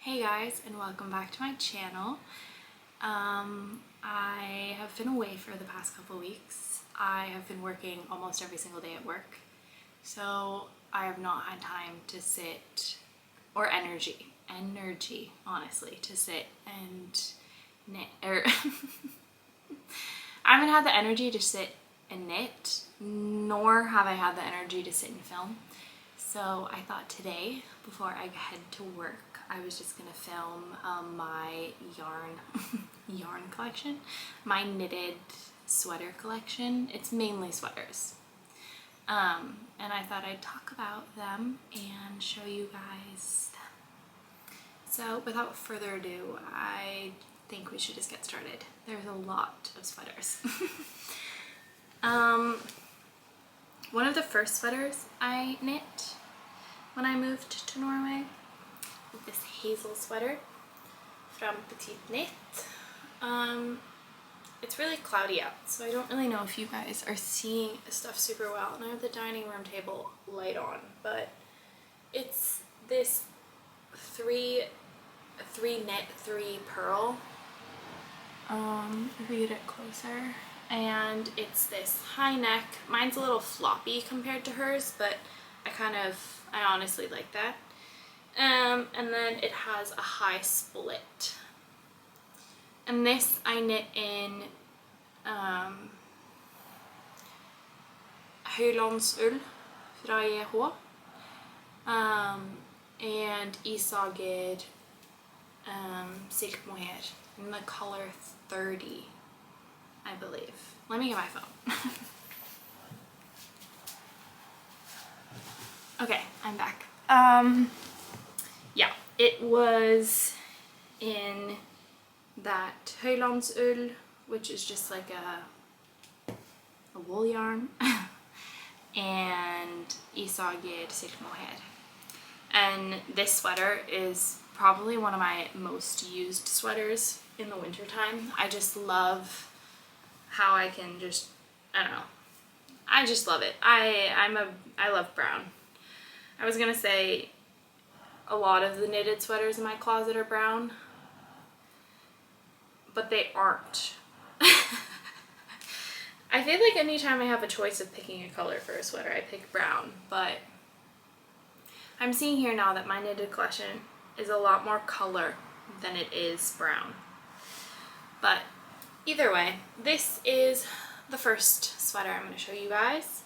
Hey guys, and welcome back to my channel. I have been away for the past couple weeks. I have been working almost every single day at work, so I have not had time to sit, or energy honestly, to sit and knit, or I haven't had the energy to sit and knit, nor have I had the energy to sit and film. So I thought today, before I head to work, I was just gonna film my yarn collection, my knitted sweater collection. It's mainly sweaters. And I thought I'd talk about them and show you guys them. So without further ado, I think we should just get started. There's a lot of sweaters. One of the first sweaters I knit when I moved to Norway is this hazel sweater from Petite Knit. It's really cloudy out, so I don't really know if you guys are seeing this stuff super well, and I have the dining room table light on, but it's this 3 knit 3 purl, if we get it closer, and it's this high neck. Mine's a little floppy compared to hers, but I honestly like that. And then it has a high split. And this I knit in Høylandsull fra JH and Isager silk mohair in the color 30, I believe. Let me get my phone. Okay, I'm back. Yeah, it was in that Høylandsull, which is just like a wool yarn, and Isager silk mohair. And this sweater is probably one of my most used sweaters in the wintertime. I just love how I can just, I don't know, I just love it. I love brown. I was gonna say a lot of the knitted sweaters in my closet are brown, but they aren't. I feel like anytime I have a choice of picking a color for a sweater, I pick brown, but I'm seeing here now that my knitted collection is a lot more color than it is brown. But either way, this is the first sweater I'm going to show you guys.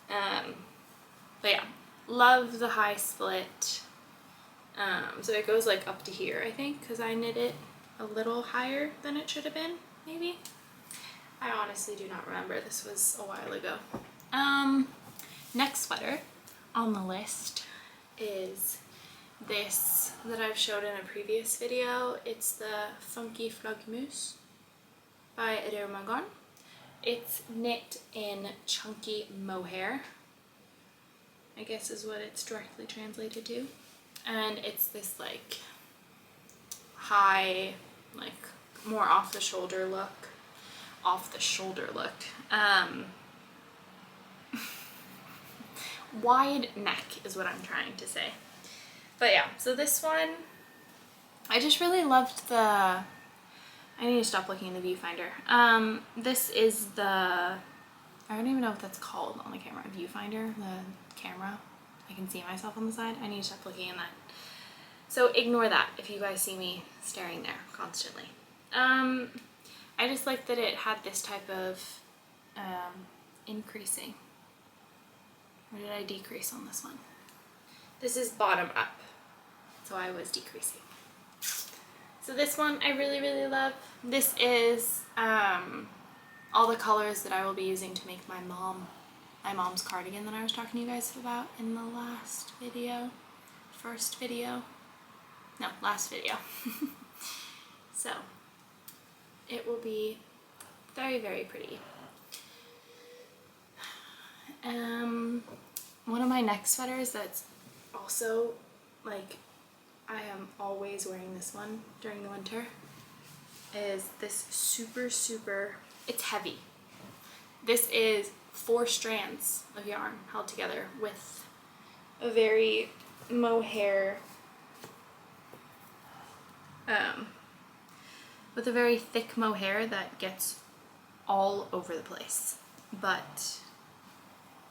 But yeah, love the high split. So it goes like up to here, I think, because I knit it a little higher than it should have been, maybe. I honestly do not remember. This was a while ago. Next sweater on the list is this that I've showed in a previous video. It's the Funky Flaggermus by Remagarn. It's knit in chunky mohair, I guess is what it's directly translated to. And it's this like high, like more off the shoulder look. Wide neck is what I'm trying to say. But yeah, so this one, I just really loved the, I need to stop looking in the viewfinder. This is the, I don't even know what that's called on the camera, viewfinder, the camera. I can see myself on the side. I need to stop looking in that. So ignore that if you guys see me staring there constantly. I just like that it had this type of increasing. Or did I decrease on this one? This is bottom up, so I was decreasing. So this one I really, really love. This is all the colors that I will be using to make my mom's cardigan that I was talking to you guys about in the last video. Last video. So it will be very, very pretty. One of my next sweaters that's also, like, I am always wearing this one during the winter, is this super, it's heavy. This is 4 strands of yarn held together with a very mohair with a very thick mohair that gets all over the place, but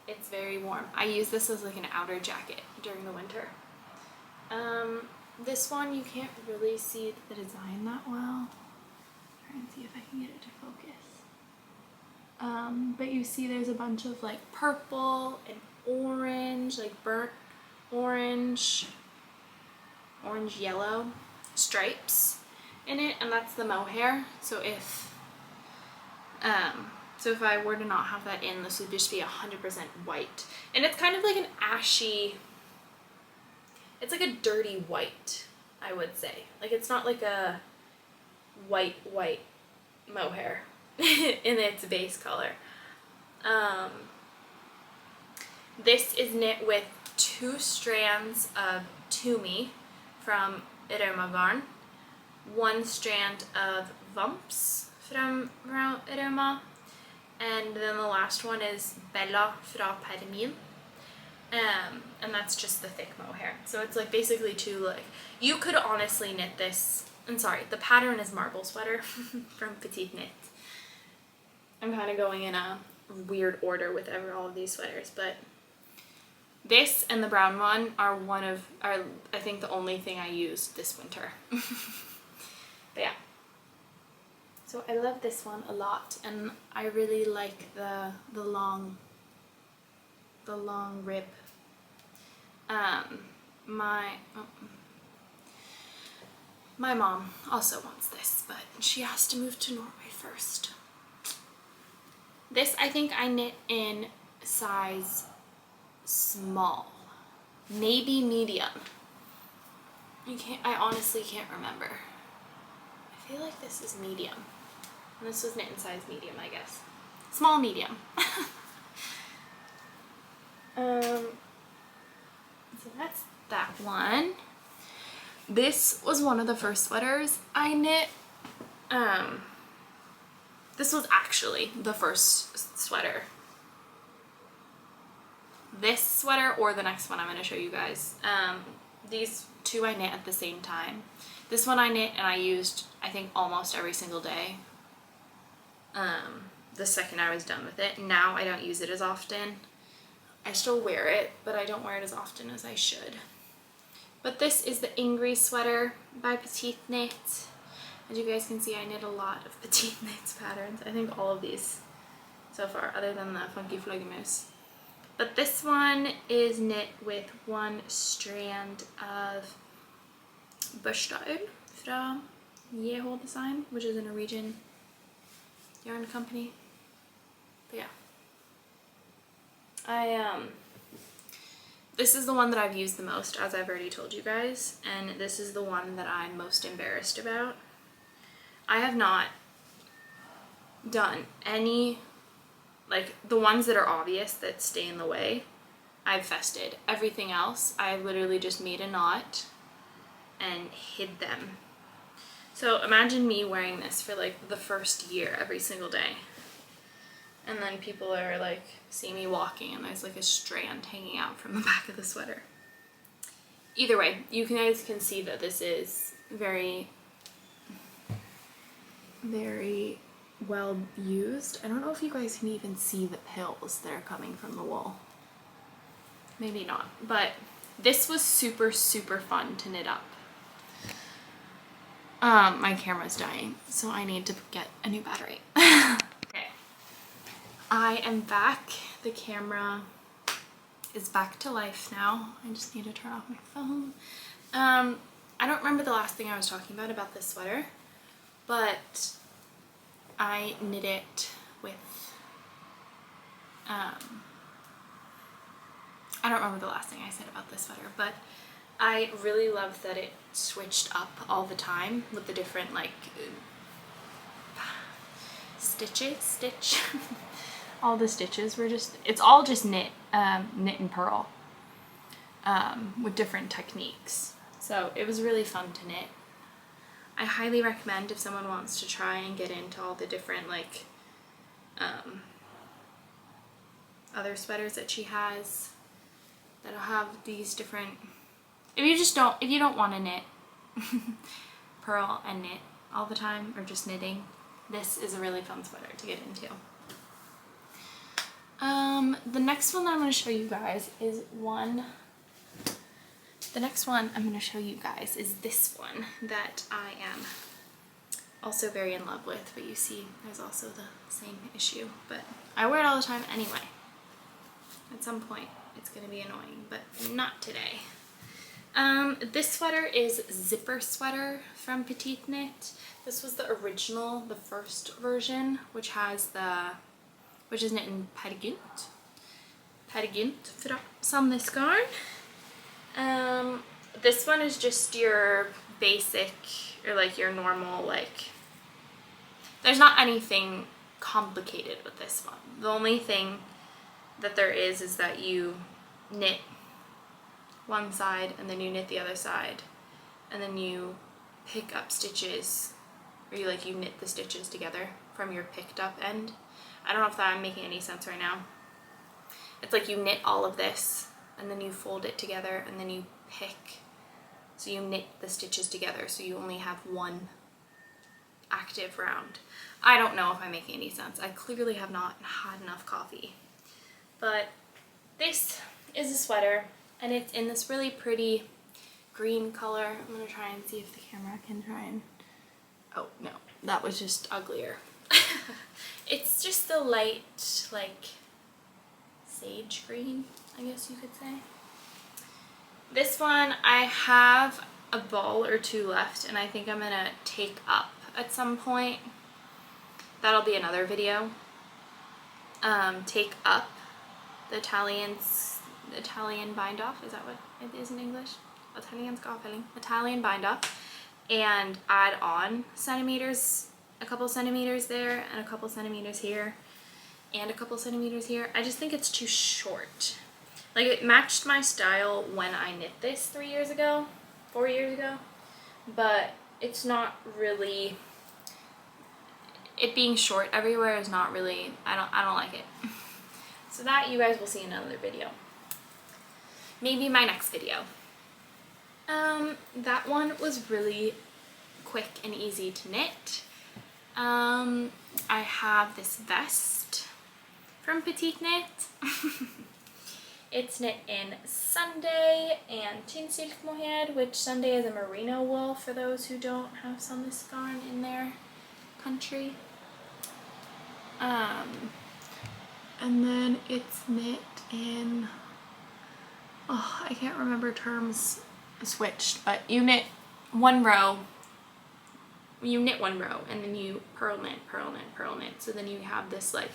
it's very warm. I use this as like an outer jacket during the winter. This one you can't really see the design that well. Try and see if I can get it to focus. But you see there's a bunch of like purple and orange, like burnt orange, orange yellow stripes in it, and that's the mohair. So if I were to not have that in, this would just be 100% white. And it's kind of like an ashy, it's like a dirty white, I would say. Like it's not like a white mohair in its base color. This is knit with 2 strands of Tumi from Irma Garn, 1 strand of Vumps from Irma, and then the last one is Bella fra Permil, and that's just the thick mohair. So it's like basically 2, like, you could honestly knit this, and sorry, the pattern is Marble Sweater from Petite Knit. I'm kind of going in a weird order with all of these sweaters, but this and the brown one are I think the only thing I used this winter. But yeah. So I love this one a lot, and I really like the long rib. My mom also wants this, but she has to move to Norway first. This I think I knit in size small, maybe medium. I honestly can't remember. I feel like this is medium. And this was knit in size medium, I guess. Small, medium. So that's that one. This was one of the first sweaters I knit. This was actually the first sweater. This sweater or the next one I'm going to show you guys. These 2 I knit at the same time. This one I knit and I used, I think, almost every single day. The second I was done with it. Now I don't use it as often. I still wear it, but I don't wear it as often as I should. But this is the Ingri sweater by Petite Knit. As you guys can see, I knit a lot of Petite Knit's patterns. I think all of these so far, other than the Funky Flaggermus. But this one is knit with 1 strand of Børstad from Yeho Design, which is a Norwegian yarn company. But yeah. This is the one that I've used the most, as I've already told you guys, and this is the one that I'm most embarrassed about. I have not done any, like, the ones that are obvious that stay in the way, I've fested. Everything else, I literally just made a knot and hid them. So imagine me wearing this for like the first year every single day. And then people are like, see me walking and there's like a strand hanging out from the back of the sweater. Either way, you guys can see that this is very, very well used. I don't know if you guys can even see the pills that are coming from the wool. Maybe not, but this was super, super fun to knit up. My camera's dying, so I need to get a new battery. Okay. I am back. The camera is back to life now. I just need to turn off my phone. I don't remember the last thing I was talking about this sweater, but I knit it with, I don't remember the last thing I said about this sweater, but I really love that it switched up all the time with the different like stitch. All the stitches were just, it's all just knit and purl with different techniques. So it was really fun to knit. I highly recommend if someone wants to try and get into all the different like other sweaters that she has that'll have these different, if you don't want to knit purl and knit all the time, or just knitting, this is a really fun sweater to get into. The next one that I'm going to show you guys is this one that I am also very in love with, but you see there's also the same issue, but I wear it all the time anyway. At some point it's going to be annoying, but not today. This sweater is Zipper Sweater from Petite Knit. This was the original, the first version, which is knit in Pergynt fra Sandnesgarn. This one is just your basic, or like your normal, like, there's not anything complicated with this one. The only thing that there is that you knit one side and then you knit the other side, and then you pick up stitches, or you knit the stitches together from your picked up end. I don't know if I'm making any sense right now. It's like you knit all of this and then you fold it together and then you pick, so you knit the stitches together, so you only have one active round. I don't know if I'm making any sense. I clearly have not had enough coffee. But this is a sweater, and it's in this really pretty green color. I'm gonna try and see if the camera can try and, oh no, that was just uglier. It's just the light, like, sage green, I guess you could say. This one, I have a ball or two left, and I think I'm gonna take up at some point. That'll be another video. Take up the Italian bind off, is that what it is in English? Italian bind off, and add on centimeters, a couple centimeters there, and a couple centimeters here, and a couple centimeters here. I just think it's too short. Like, it matched my style when I knit this 4 years ago, but it's not really, it being short everywhere is not really, I don't like it. So that you guys will see in another video. Maybe my next video. That one was really quick and easy to knit. I have this vest from Petite Knit. It's knit in Sunday and Tinsilk Mohair, which Sunday is a merino wool for those who don't have Sandnesgarn in their country. And then it's knit in, oh, I can't remember terms switched, but you knit one row, and then you purl knit, so then you have this like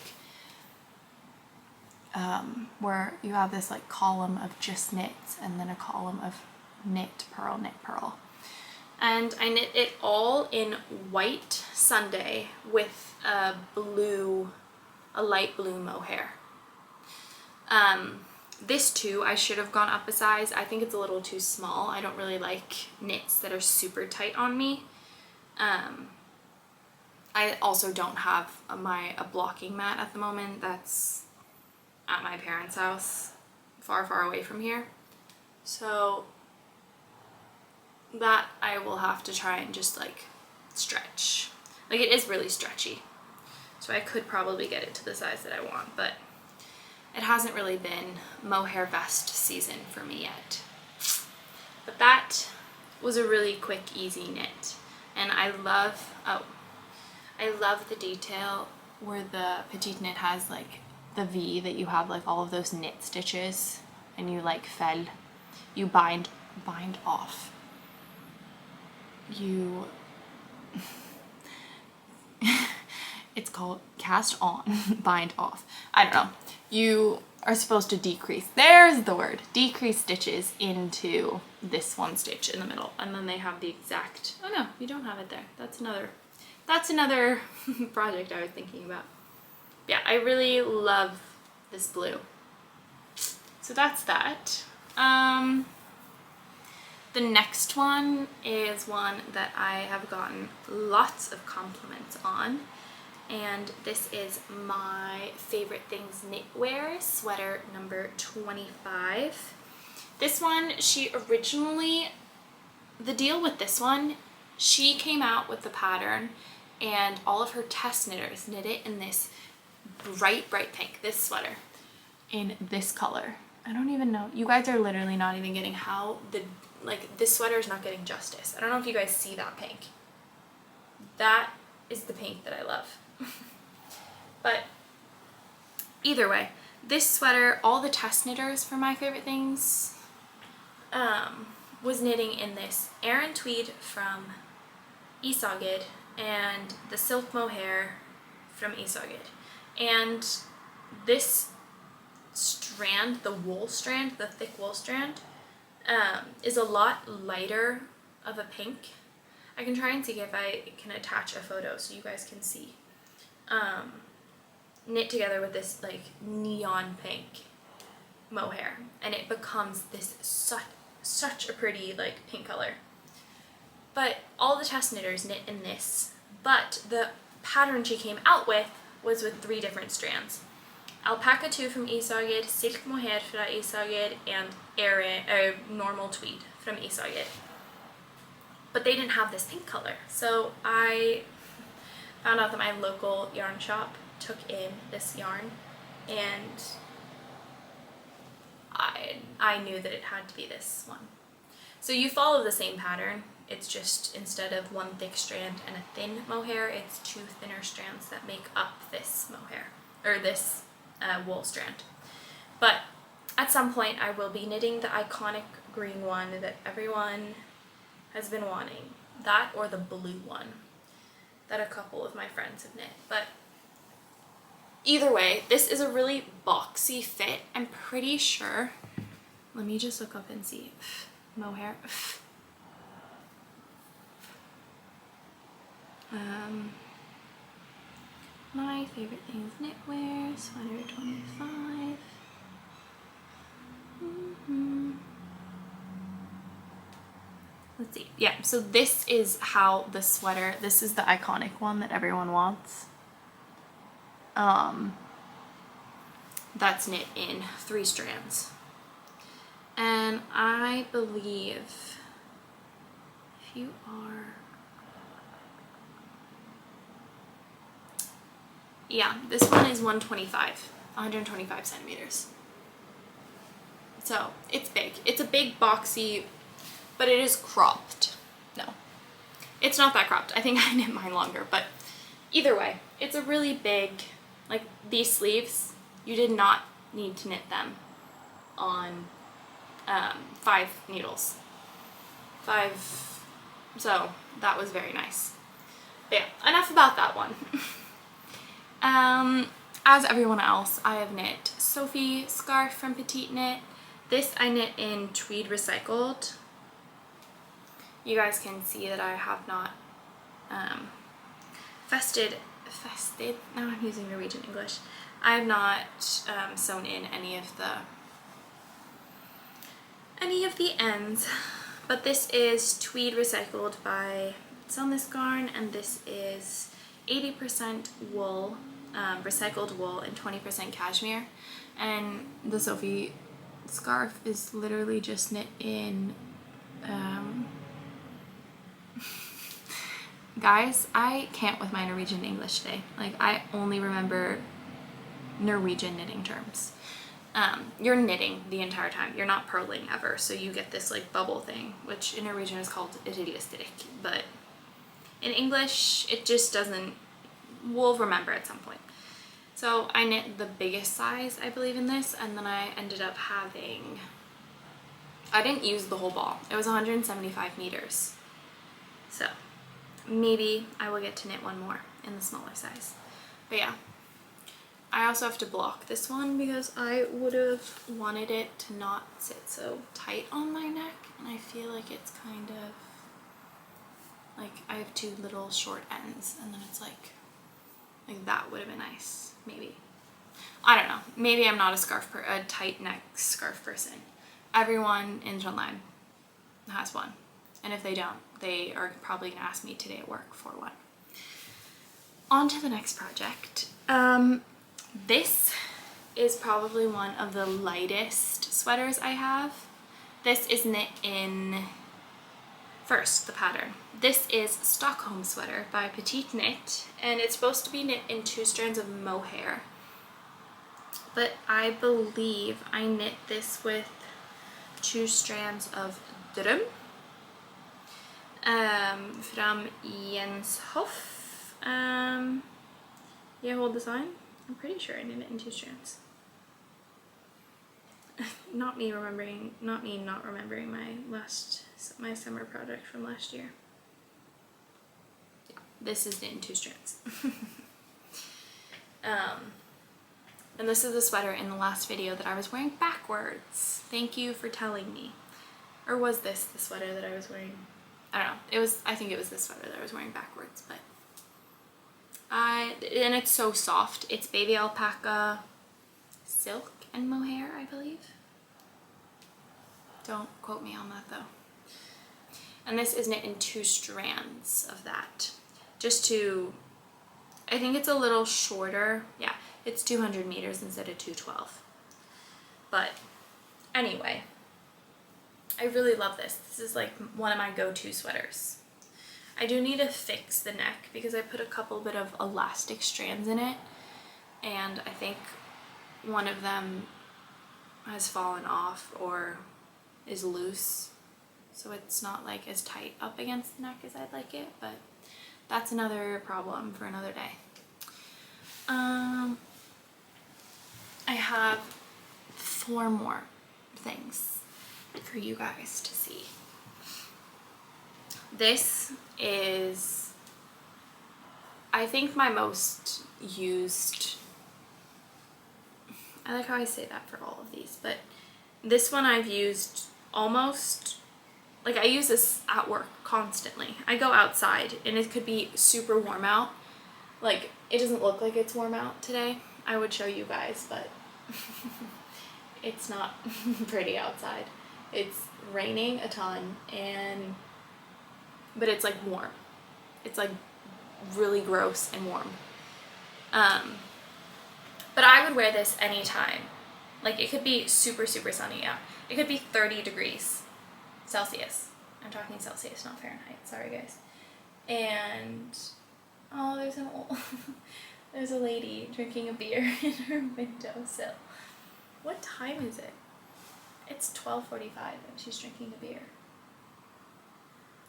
where you have this like column of just knits and then a column of knit, purl. And I knit it all in white Sunday with a light blue mohair. This too, I should have gone up a size. I think it's a little too small. I don't really like knits that are super tight on me. I also don't have a blocking mat at the moment. That's at my parents' house, far away from here. So that I will have to try and just like stretch. Like, it is really stretchy. So I could probably get it to the size that I want, but it hasn't really been mohair vest season for me yet. But that was a really quick, easy knit. And I love the detail where the Petite Knit has like the V, that you have like all of those knit stitches and you like you bind off. It's called cast on, bind off. I don't know. You are supposed to decrease, there's the word, decrease stitches into this one stitch in the middle, and then they have the exact, oh no, you don't have it there. That's another project I was thinking about. Yeah, I really love this blue. So that's that. The next one is one that I have gotten lots of compliments on, and this is my Favorite Things Knitwear sweater number 25. This one, the deal with this one She came out with the pattern and all of her test knitters knit it in this bright pink, this sweater in this color. I don't even know. You guys are literally not even getting how this sweater is not getting justice. I don't know if you guys see that pink. That is the pink that I love. But either way, this sweater, all the test knitters for My Favorite Things was knitting in this Aran tweed from Esogid and the silk mohair from Esogid. And this strand, the wool strand, the thick wool strand, is a lot lighter of a pink. I can try and see if I can attach a photo so you guys can see. Knit together with this like neon pink mohair, and it becomes this such a pretty like pink color. But all the test knitters knit in this, but the pattern she came out with was with 3 different strands. Alpaca 2 from Esogid, silk mohair from Esogid, and normal tweed from Esogid. But they didn't have this pink color, so I found out that my local yarn shop took in this yarn, and I knew that it had to be this one. So you follow the same pattern, it's just instead of 1 thick strand and a thin mohair, it's 2 thinner strands that make up this mohair, or this wool strand. But at some point I will be knitting the iconic green one that everyone has been wanting. That or the blue one that a couple of my friends have knit. But either way, this is a really boxy fit. I'm pretty sure. Let me just look up and see. Mohair. My Favorite Things knitwear, sweater 25. Let's see. Yeah, so this is how the sweater, this is the iconic one that everyone wants. That's knit in 3 strands. And I believe if you are, yeah, this one is 125 centimeters. So it's big. It's a big boxy, but it is cropped. No, it's not that cropped. I think I knit mine longer, but either way, it's a really big, like these sleeves, you did not need to knit them on 5 needles. 5, so that was very nice. But yeah, enough about that one. As everyone else, I have knit Sophie scarf from Petite Knit. This I knit in tweed recycled. You guys can see that I have not fested, now I'm using Norwegian English. I have not sewn in any of the ends, but this is tweed recycled by Selness Garn, and this is 80% wool, recycled wool, and 20% cashmere. And the Sophie scarf is literally just knit in guys, I can't with my Norwegian English today. Like, I only remember Norwegian knitting terms. You're knitting the entire time. You're not purling ever, so you get this like bubble thing, which in Norwegian is called rilliestikk, but in English it just doesn't, we'll remember at some point. So I knit the biggest size, I believe, in this, and then I ended up having, I didn't use the whole ball. It was 175 meters. So maybe I will get to knit one more in the smaller size. But yeah, I also have to block this one because I would have wanted it to not sit so tight on my neck, and I feel like it's kind of like I have 2 little short ends, and then it's like that would have been nice. Maybe, I don't know, maybe I'm not a tight neck scarf person. Everyone in Trondheim has one, and if they don't, they are probably gonna ask me today at work for one. On to the next project. This is probably one of the lightest sweaters I have. This is knit in First, the pattern. This is Stockholm Sweater by Petite Knit, and it's supposed to be knit in 2 strands of mohair. But I believe I knit this with 2 strands of drum from Jens Hoff. Yeah, whole design. I'm pretty sure I knit it in 2 strands. Not me not remembering my summer project from last year. Yeah, this is knit in 2 strands. And this is the sweater in the last video that I was wearing backwards. Thank you for telling me. Or was this the sweater that I was wearing? I don't know. I think it was this sweater that I was wearing backwards, but and it's so soft. It's baby alpaca, silk, and mohair, I believe. Don't quote me on that though. And this is knit in 2 strands of that. I think it's a little shorter. Yeah, it's 200 meters instead of 212. But anyway, I really love this. This is like one of my go-to sweaters. I do need to fix the neck because I put a couple bit of elastic strands in it, and I think one of them has fallen off or is loose, so it's not like as tight up against the neck as I'd like it, but that's another problem for another day. I have 4 more things for you guys to see. This is, I think, my most used. I like how I say that for all of these, but this one I've used almost, like, I use this at work constantly. I go outside and it could be super warm out. Like, it doesn't look like it's warm out today. I would show you guys, but it's not pretty outside. It's raining a ton, but it's like warm. It's like really gross and warm. But I would wear this anytime. Like, it could be super, super sunny out. It could be 30 degrees Celsius. I'm talking Celsius, not Fahrenheit. Sorry, guys. And, oh, there's a lady drinking a beer in her windowsill. What time is it? It's 12:45 and she's drinking a beer.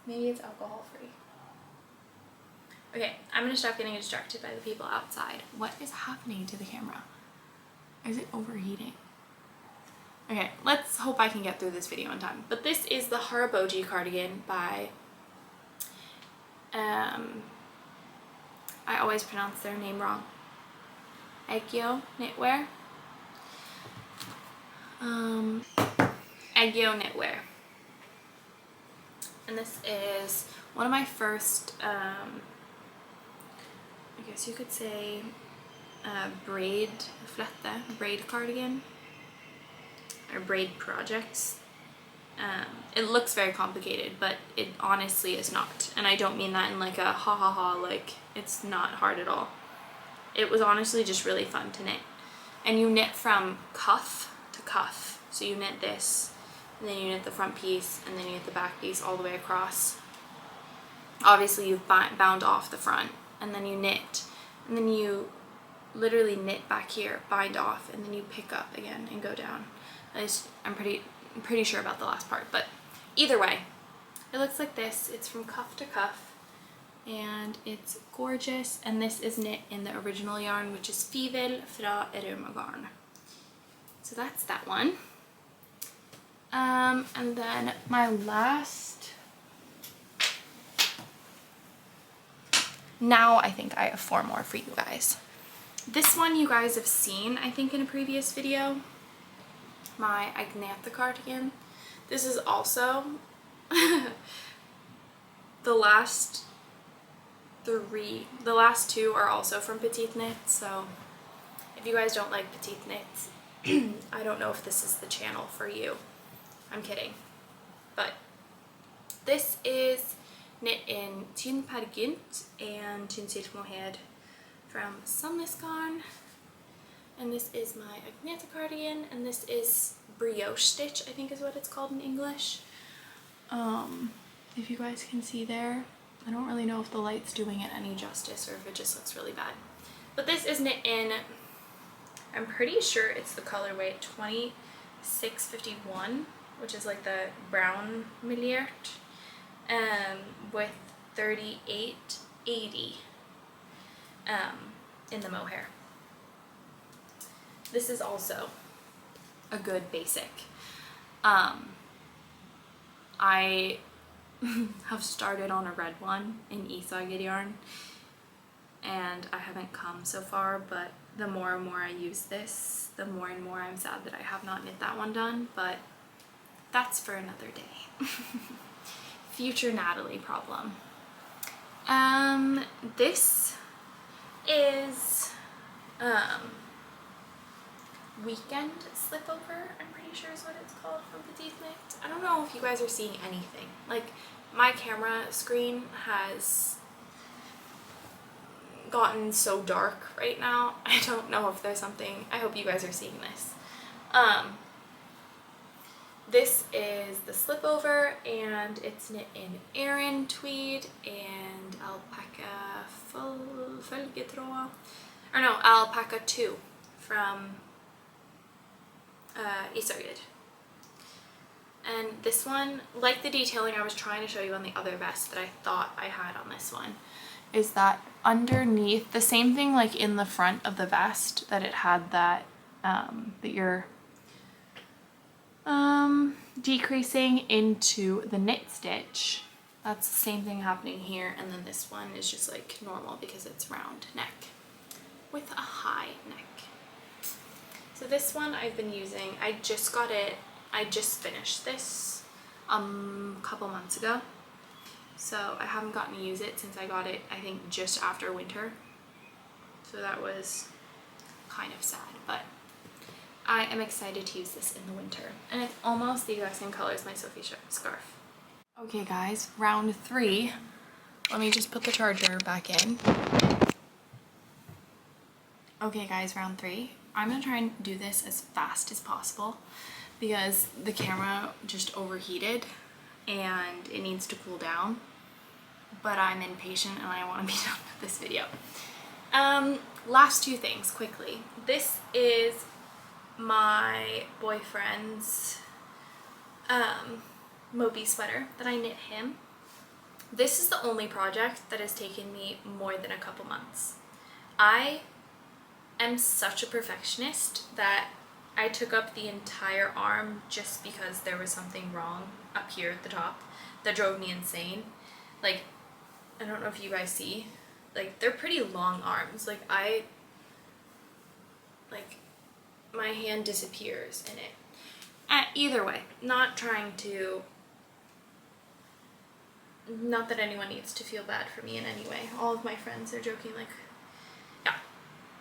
Maybe it's alcohol free. Okay, I'm gonna stop getting distracted by the people outside. What is happening to the camera? Is it overheating? Okay, let's hope I can get through this video in time. But this is the Haraboji cardigan by, I always pronounce their name wrong. Eggyo Knitwear. Eggyo Knitwear. And this is one of my first, I guess you could say, braid cardigan, or braid projects. It looks very complicated, but it honestly is not. And I don't mean that in like a ha ha ha, like, it's not hard at all. It was honestly just really fun to knit. And you knit from cuff to cuff. So you knit this, and then you knit the front piece, and then you knit the back piece all the way across. Obviously you've bound off the front, and then you knit, and then you literally knit back here, bind off, and then you pick up again and go down. I'm pretty sure about the last part, but either way, it looks like this. It's from cuff to cuff, and it's gorgeous. And this is knit in the original yarn, which is Fivel fra Erumagarn. So that's that one. And then my last. Now I think I have 4 more for you guys. This one you guys have seen, I think, in a previous video. My Agnetha cardigan. This is also the last 2 are also from Petite Knit, so if you guys don't like Petite Knit, I don't know if this is the channel for you. I'm kidding. But this is knit in Tynn Pergynt and Tynn Silk Mohair from Sunless Garn. And this is my Agnetha cardigan, and this is brioche stitch, I think is what it's called in English. if you guys can see there. I don't really know if the light's doing it any justice or if it just looks really bad. But this is knit in, I'm pretty sure it's the colorway 2651, which is like the brown milliard, with 3880 in the mohair. This is also a good basic. I have started on a red one in Isagir yarn and I haven't come so far, but the more and more I use this, the more and more I'm sad that I have not knit that one done, but that's for another day. Future Natalie problem. This is Weekend Slipover, I'm pretty sure is what it's called, from Petite Knit. I don't know if you guys are seeing anything. Like, my camera screen has gotten so dark right now. I don't know if there's something. I hope you guys are seeing this. This is the Slipover, and it's knit in Aran tweed and alpaca Fölgetråd, or no, alpaca 2 from Isagir. And this one, like the detailing I was trying to show you on the other vest that I thought I had on this one, is that underneath, the same thing like in the front of the vest, that it had that, that you're decreasing into the knit stitch. That's the same thing happening here, and then this one is just like normal because it's round neck with a high neck. So this one I've been using, I just got it, I just finished this a couple months ago. So I haven't gotten to use it since I got it, I think, just after winter. So that was kind of sad, but I am excited to use this in the winter. And it's almost the exact same color as my Sophie scarf. Okay guys, round 3. Let me just put the charger back in. Okay guys, round 3. I'm gonna try and do this as fast as possible because the camera just overheated and it needs to cool down, but I'm impatient and I want to be done with this video. Last 2 things quickly. This is my boyfriend's Moby sweater that I knit him. This is the only project that has taken me more than a couple months. I am such a perfectionist that I took up the entire arm just because there was something wrong up here at the top that drove me insane. Like, I don't know if you guys see, like, they're pretty long arms. Like, my hand disappears in it. Either way, not trying to, not that anyone needs to feel bad for me in any way. All of my friends are joking, like, yeah.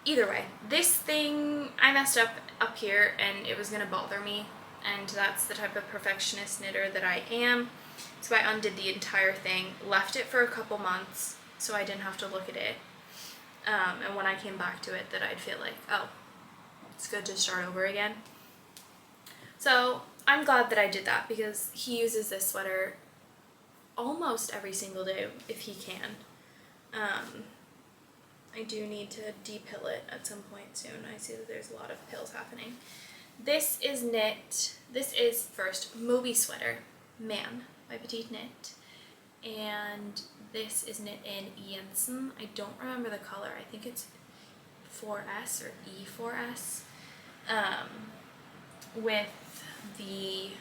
Either way, this thing, I messed up here and it was gonna bother me, and that's the type of perfectionist knitter that I am. So I undid the entire thing, left it for a couple months so I didn't have to look at it. And when I came back to it, that I'd feel like, oh, it's good to start over again. So I'm glad that I did that because he uses this sweater almost every single day if he can. I do need to depill it at some point soon. I see that there's a lot of pills happening. This is knit, this is first Moby sweater, Man by Petite Knit. And this is knit in Jensen. I don't remember the color. I think it's 4S or E4S. With the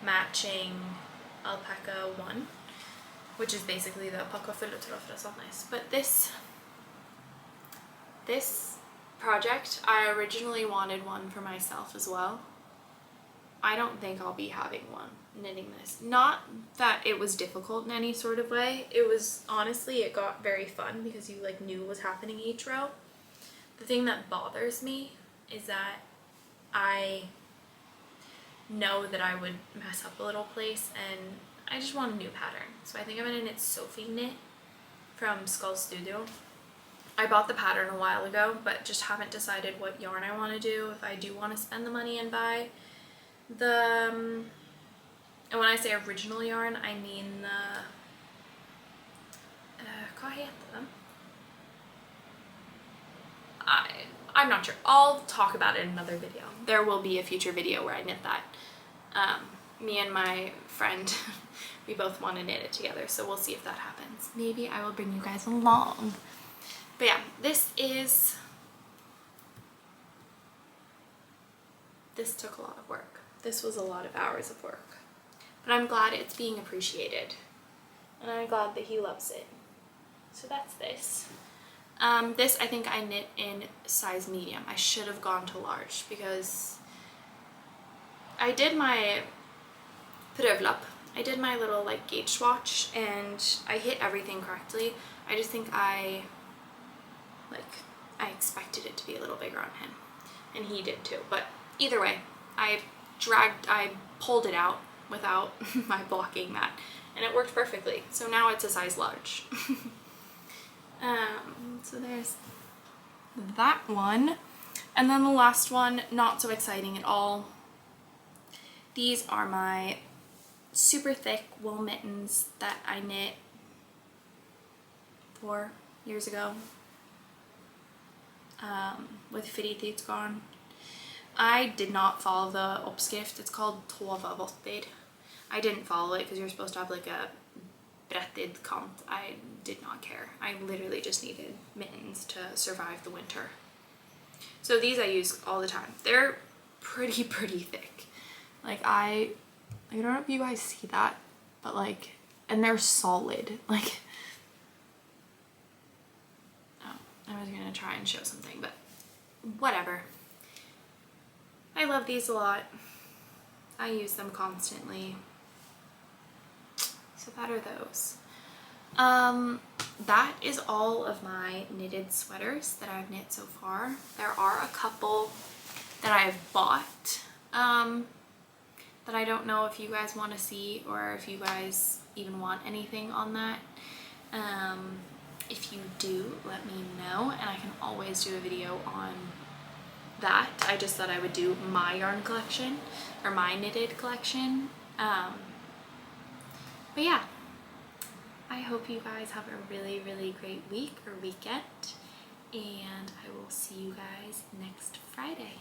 matching alpaca 1, which is basically the alpaca Fölgetråd fra Sandnes. But this project, I originally wanted one for myself as well. I don't think I'll be having one knitting this. Not that it was difficult in any sort of way. It was, honestly, it got very fun because you like knew what was happening each row. The thing that bothers me is that I know that I would mess up a little place and I just want a new pattern. So I think I'm gonna knit Sophie Knit from Skull Studio. I bought the pattern a while ago, but just haven't decided what yarn I want to do, if I do want to spend the money and buy the And when I say original yarn, I mean the hva heter den? I'm not sure. I'll talk about it in another video. There will be a future video where I knit that. Me and my friend, we both want to knit it together, so we'll see if that happens. Maybe I will bring you guys along. But yeah, this took a lot of work. This was a lot of hours of work. But I'm glad it's being appreciated. And I'm glad that he loves it. So that's this. This I think I knit in size medium. I should have gone to large because I did my prøvelapp. I did my little like gauge swatch and I hit everything correctly. I just think I expected it to be a little bigger on him. And he did too. But either way, I pulled it out without my blocking that. And it worked perfectly. So now it's a size large. So there's that one. And then the last one, not so exciting at all. These are my super thick wool mittens that I knit 4 years ago with Fitty Thieves Gone. I did not follow the oppskrift. It's called Tova Votter. I didn't follow it because you're supposed to have like a bretted kant. I did not care. I literally just needed mittens to survive the winter. So these I use all the time. They're pretty thick. Like I don't know if you guys see that, but like, and they're solid. Like, oh, I was gonna try and show something, but whatever. I love these a lot. I use them constantly. So that are those. That is all of my knitted sweaters that I've knit so far. There are a couple that I've bought that I don't know if you guys want to see or if you guys even want anything on that. If you do, let me know and I can always do a video on that. I just thought I would do my yarn collection or my knitted collection. But yeah, I hope you guys have a really great week or weekend, and I will see you guys next Friday.